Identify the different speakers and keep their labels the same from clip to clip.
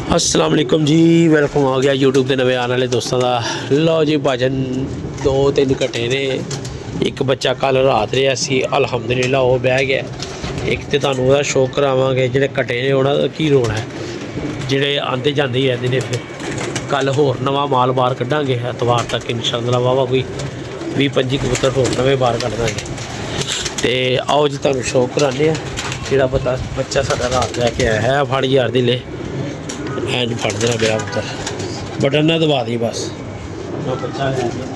Speaker 1: अस्सलाम वालेकुम जी, वेलकम आ गया यूट्यूब के नवे आने वाले दोस्तों का। लो जी भाजन 2-3 घटे ने। एक बच्चा कल रात रहा सी, अलहमदुलिल्लाह वो बह गया। एक तो तुहानू ओहदा शो करावांगे जिहड़े घटे ने उन्हां दा की रोना है, जिहड़े आंदे जांदे ही रहंदे ने। फिर कल होर नवा माल बाहर कड्डांगे, एतवार तक इंशाअल्लाह वाहवा कोई 20-25 कबूतर होर नवे बाहर कड्ड दांगे। तो आओ जी तुहानू शो कराने जिहड़ा बच्चा साडा रात लैके आया है। फड़ यार दी ले एंज फड़ देना मेरा पुत्तर, बटन ना दबा दी बस। जो बच्चा ले गया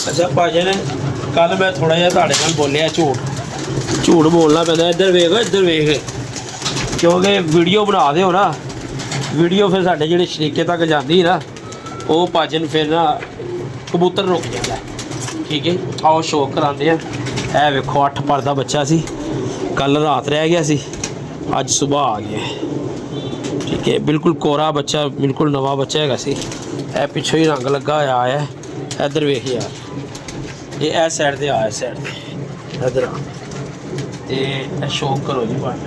Speaker 1: अच्छा भाजी ने कल मैं थोड़ा जिहा तुहाडे नाल बोलिया झूठ बोलना पैंदा। इधर वेख क्योंकि वीडियो बना दे हो ना, वीडियो फिर साडे जिहड़े शरीके तक जांदी ना, वो भाजन फिर ना कबूतर रुक जाता है। ठीक है, आओ शो कराते हैं। है वेखो 8 पर का बच्चा सी, कल रात रह गया सी, अज सुबह आ गया। ठीक है, बिल्कुल कोरा बच्चा, बिल्कुल नवा बच्चा है सी। ए पिछों ही रंग लगा होया है। इधर वेख यार, ये इस साइड से आ, इस साइड से इधर आ, तो शो करो जी भाई,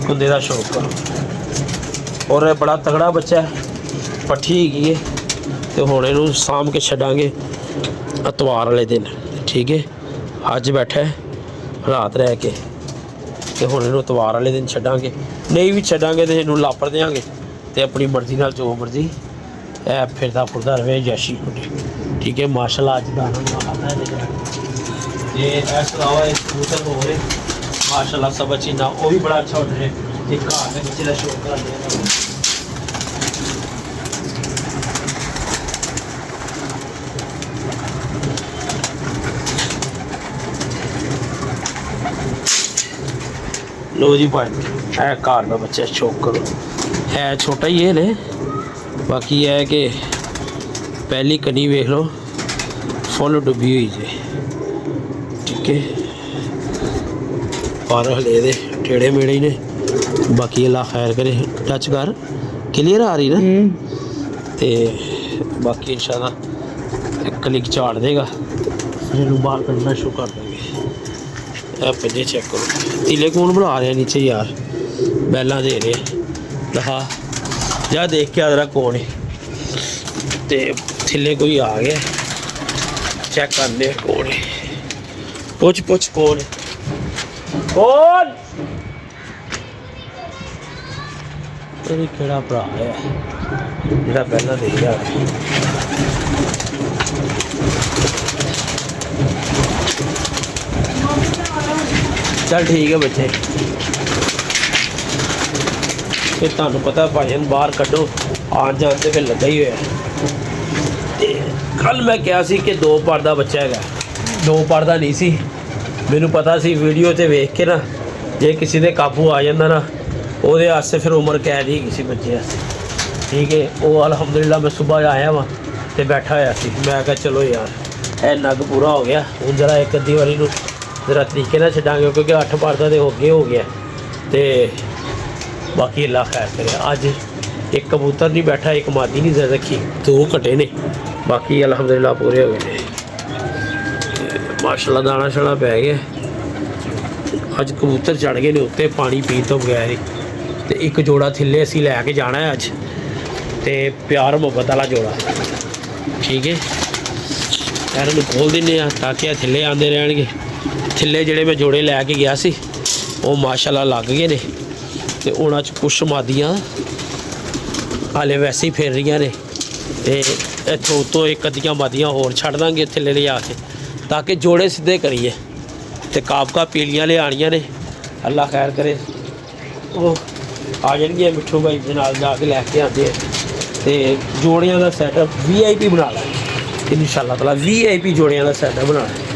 Speaker 1: कुंदे का शो करो। और बड़ा तगड़ा बच्चा है, पट्ठी हैगी है। तो हुण इहनूं साम के छड्डांगे एतवार वाले दिन। ठीक है, अज बैठा है रात रह के, तो हुण इहनूं एतवार वाले दिन छड्डांगे। नहीं भी छड्डांगे तो इहनूं लापड़ देंगे, तो अपनी मर्जी नाल जो मर्जी है फिरदा फुरदा रहे जैशी खुटी। ठीक है, माशाअल्लाह अज दाना आता है। ये इस अलावा एक कबूतर हो रहे माशाअल्लाह सब अच्छी ना, वो भी बड़ा अच्छा उठ रहे। एक घर के बच्चे का शौक कर लो जी भाई, है घर का बच्चा शौक करो। है छोटा ही है ले, बाकी है कि पहली कनी वेख लो फुल डुबी हुई जे। ठीक है, पर हले दे टेढ़े मेढ़े ही ने, बाकी अल्लाह खैर करे। टच कर, क्लियर आ रही ना। तो बाकी इंशाल्लाह क्लिक झाड़ देगा, फिर बाहर करना शुरू कर देंगे। पंजे चेक करो, तीले कौन बना रहे नीचे यार, बैला दे रहे दहा जा देख के आदरा कौन है। तो थले कोई आ गया, चेक करने कौन है, पुछ कौन है, कौन तेरी केड़ा भरा है जिहड़ा पहला दे गया। चल ठीक है बच्चे, फिर तुहानू पता भाजन बाहर कड्डो आन जान तो फिर लगा ही होया। कल मैं कहा सी कि 2 पर का बच्चा है, 2 पर का नहीं सी। मैनू पता सी वीडियो ते वेख के ना, जे किसी दे काबू आ जाता ना, ਉਹਦੇ वास्ते फिर उम्र कैद ही किसी बच्चे वास्ते। ठीक है, वो अलहमदुलिल्लाह मैं सुबह आया वहाँ तो बैठा होया सी। मैं कहा चलो यार ए नग पूरा हो गया, हूँ जरा एक अद्धी वारी नूं जरा तरीके ना छड्डांगे, क्योंकि 8 पर का तो अगे हो गया। तो बाकी अल्लाह खैर करे। अज एक कबूतर नहीं बैठा, एक मादी नहीं रखी, 2 घटे ने, बाकी अलहमदुलिल्लाह पूरे हो गए। माशाअल्लाह दाना शाना पै गया। अज कबूतर चढ़ गए ने उत्ते पानी पीन तो बगैर ही। तो एक जोड़ा थल्ले असीं लैके जाना है अज, तो प्यार मुहब्बत वाला जोड़ा। ठीक है, इन्होंने खोल दिन्ने ताकि थल्ले आते रहणगे। थल्ले जिहड़े मैं जोड़े लैके गया सी वो माशाअल्लाह लग गए ने। तो उन्हां च कुछ मादियां हाले वैसे ही फिर रही ने, तो इत्थों तो एक अद्धियां मादियां होर छड्ड दांगे थल्ले लिया के, ताकि जोड़े सीधे करिए। तो काबका पीलियां लियानियां ने, अल्लाह खैर करे वो आ जाएंगे। मिठू भाई के नाल जाके लैके आते हैं। तो जोड़ियां का सैटअप VIP बना लें इंशाअल्लाह ताला, VIP जोड़ियां का सैटअप बनाना,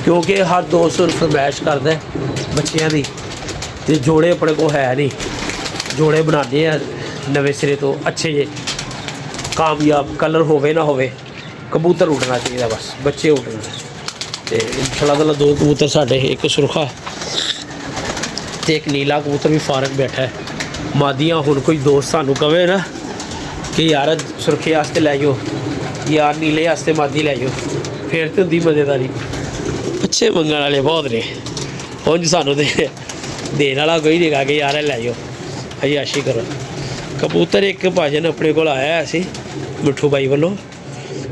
Speaker 1: क्योंकि हर दोस्त फरमैश करता है बच्चों की। तो जोड़े अपने को है नहीं, जोड़े बनाने नवे सिरे तो अच्छे जे कामयाब, कलर होवे ना होवे, कबूतर उड़ना चाहिए बस, बच्चे उड़ना। तो इंशाअल्लाह ताला 2 कबूतर साढ़े, एक सुरखा तो एक नीला कबूतर भी फारग बैठा है। मादियाँ हुण कोई दोस्त सानू कहे ना कि यार सुरखे वास्ते लै जाओ, यार नीले वास्ते मादी लै जाओ फिर तो होंदी मज़ेदारी। बच्चे मंगण वाले बहुत ने उंज सानूं ते देने वाला कोई नहीं गा कि यार लै जाओ अयाशी करो। कबूतर एक भाजन अपने को आया सी मिठू भाई वालों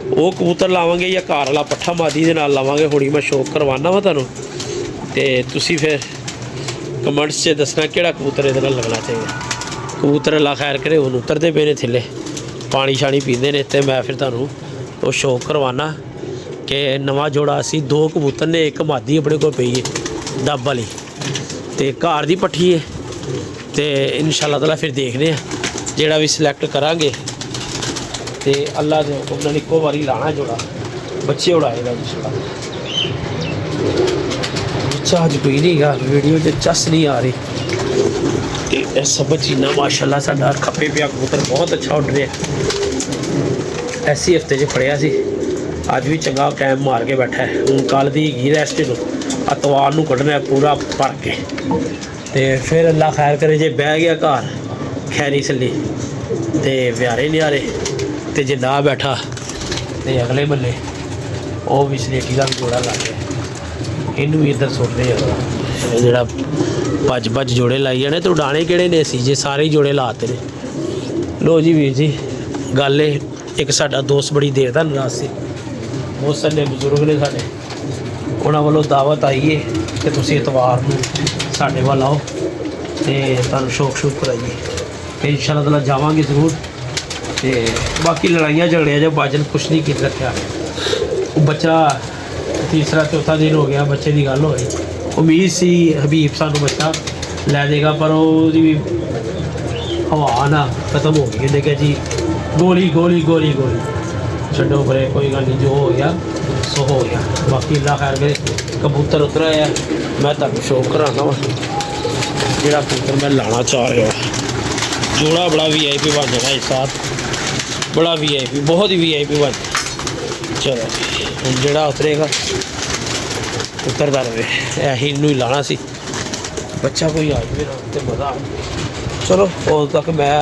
Speaker 1: वो कबूतर लावांगे या घर वाला पट्ठा मादी दे नाल लावांगे। हुणी मैं शौक करवाना वा तुहानूं ते तुसीं फिर कमेंट्स 'च दसना किहड़ा कबूतर इहदे नाल लगना चाहिए। कबूतर अल्लाह खैर करे हुण उतरदे पे ने थल्ले पानी शानी पींदे ने ते मैं फिर तुहानूं वो शौक करवाना कि नवां जोड़ा असी 2 कबूतर ने एक मादी अपने को पई है डब वाली ते घर दी पट्ठी है ते इंशाअल्लाह ताला फिर देखने जेड़ा भी सिलेक्ट करांगे ते अल्लाह दे हुकम नाल इक्को वारी लाना जोड़ा बच्चे उड़ाएगा इंशाअल्लाह। बच्चा अज कोई नहीं गा वीडियो च चस नहीं आ रही ते सब चीज़ा माशाअल्लाह साडा खप्पे पिया कबूतर बहुत अच्छा उड़ रहा ऐसी हफ्ते च फड़िया सी अज भी चंगा टाइम मार के बैठा है। हूँ कल दी हैगी रैस्ट नूं अतवार नूं कड्ढना है पूरा भर के ते फिर अल्लाह खैर करे जे बह गया घर खैरी सली ते व्यारे न्यारे ते जे ना बैठा ते अगले बल्ले वो भी सलेटी का भी जोड़ा लग गया इनू भी इधर सुट रहे जोड़ा भज भज जोड़े लाई जाने तो उड़ाने किहड़े ने सी जे सारे ही जोड़े लाते ने। लो जी वीर जी गल एक साडा दोस्त बड़ी देर दा नाराज सी बहुत सारे बजुर्ग ने साडे उन्हां वालों दावत आई है कि तुसीं इतवार नूं साडे वाल आओ ते तुहानूं शौक शौक कराइए ते इंशाअल्लाह ताला जावांगे जरूर। ते बाकी लड़ाइयां झगड़ियां जो बाजन कुछ नहीं कित रखा वो बच्चा तीसरा चौथा दिन हो गया बच्चे की गल होई उम्मीद सी हबीब सानू बच्चा लै देगा पर वो हवा ना खत्म हो गई उन्हें क्या जी गोली गोली गोली गोली छड्डो परे कोई गल नहीं जो हो गया सो हो गया। बाकी अल्लाह खैर करे कबूतर उतरा है मैं तुहानूं शौक कराना वा जिहड़ा कबूतर मैं लाना चाह रहा जोड़ा बड़ा VIP बन जाना इस साथ बड़ा VIP बहुत ही VIP बन। चलो हम जोड़ा उतरेगा उतरता रहे ऐसी इनू ही लाना सी बच्चा कोई आ जाए ना तो मज़ा आ। चलो उस तक मैं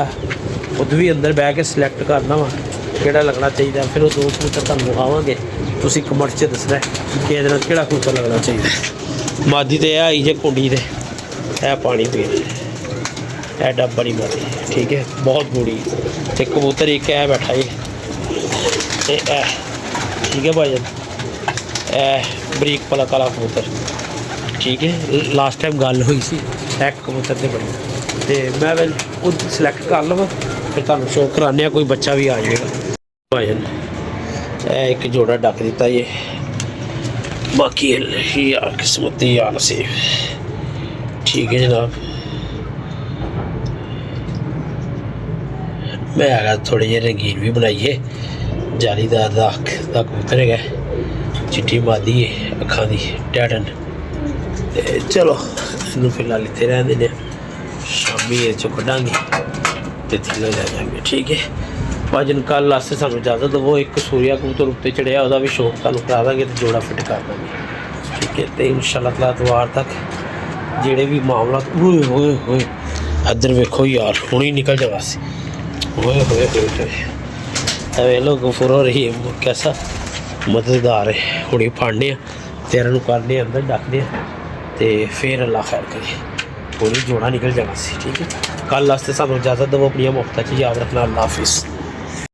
Speaker 1: खुद भी अंदर बह के सिलेक्ट करना वा किहड़ा लगना चाहिए फिर वो 2 कबूतर तुहानूं विखावांगे तुसीं कमेंट च दसना कि इहदे नाल किहड़ा कबूतर लगना चाहिए। मादी तो आई जे कुंडी ते है पानी पीने है डब बड़ी मादी ठीक है बहुत बूढ़ी ते कबूतर एक है बैठा है ठीक है भाईजान बरीक पला काला कबूतर ठीक है। लास्ट टाइम गल हुई सी एक कबूतर ते बड़ी ते मैं वो सिलेक्ट कर लवां फिर तुहानूं शो कराने कोई बच्चा भी आ जाएगा भाईजान एक जोड़ा डक दिता ये बाकी यार किस्मत यार नसीब ठीक है जनाब। मैं आगा थोड़े जे रंगीन भी बनाइए जालीदार दा कबूतर है चिट्टी मादी है अखां दी टैटन चलो इनू फिलहाल इतने रहने देने शामी ये चो कढ़ांगे तो थल्ले लै जाएंगे ठीक है। भाजन कल आस्ते सानू इजाजत दवो एक सूर्या कबूतर उत्ते चढ़िया वह भी शौक तुहानूं करा देंगे तो जोड़ा फिट कर देंगे ठीक है। तो इंशाअल्लाह ताला इतवार तक जेड़े भी मामला होए होए होए इधर वेखो यार हुण ही निकल जावा सी होए होए होए लोग गफूर हो रही है कैसा मददगार है हुणी फाड़ने तेरे नूं करने अंदर डकने तो फिर अल्लाह खैर करे हुणी जोड़ा निकल जाना सी ठीक है। कल वास्ते सानू इजाजत दवो अपनी मोहब्बत याद रखना अल्लाह हाफिज़।